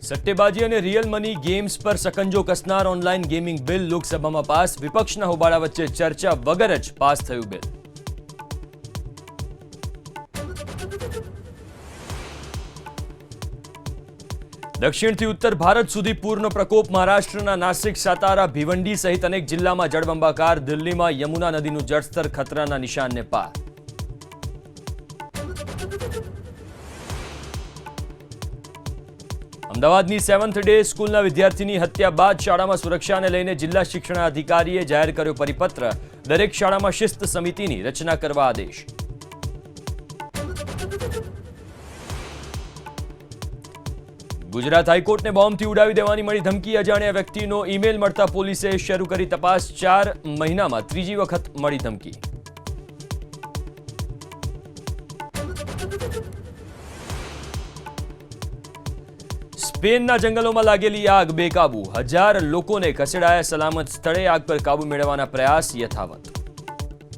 સટ્ટેબાજી અને real money games પર સકંજો કસનાર online gaming bill લોકસભામાં પાસ. વિપક્ષના હોબાળા વચ્ચે ચર્ચા વગર જ પાસ થયું બિલ. દક્ષિણથી ઉત્તર ભારત સુધી પૂરનો પ્રકોપ. મહારાષ્ટ્રના નાસિક, સાતારા, ભિવંડી સહિત અનેક જિલ્લામાં જળબંબાકાર. દિલ્હીમાં યમુના નદીનું જળસ્તર ખતરાના નિશાનને પાર. અમદાવાદની 7th ડે સ્કૂલના વિદ્યાર્થીની હત્યા બાદ શાળામાં સુરક્ષાને લઈને જિલ્લા શિક્ષણાધિકારીએ જાહેર કર્યો પરિપત્ર. દરેક શાળામાં શિસ્ત સમિતિની રચના કરવા આદેશ. ગુજરાત હાઈકોર્ટને બોમ્બથી ઉડાવી દેવાની મળી ધમકી. અજાણ્યા વ્યક્તિનો ઈમેલ મળતા પોલીસે શરૂ કરી તપાસ. 4 મહિનામાં ત્રીજી વખત મળી ધમકી. સ્પેનના જંગલોમાં લાગેલી આગ બેકાબુ. 1000 લોકોને ખસેડાયા સલામત સ્થળે. આગ પર કાબુ મેળવવાના પ્રયાસ યથાવત.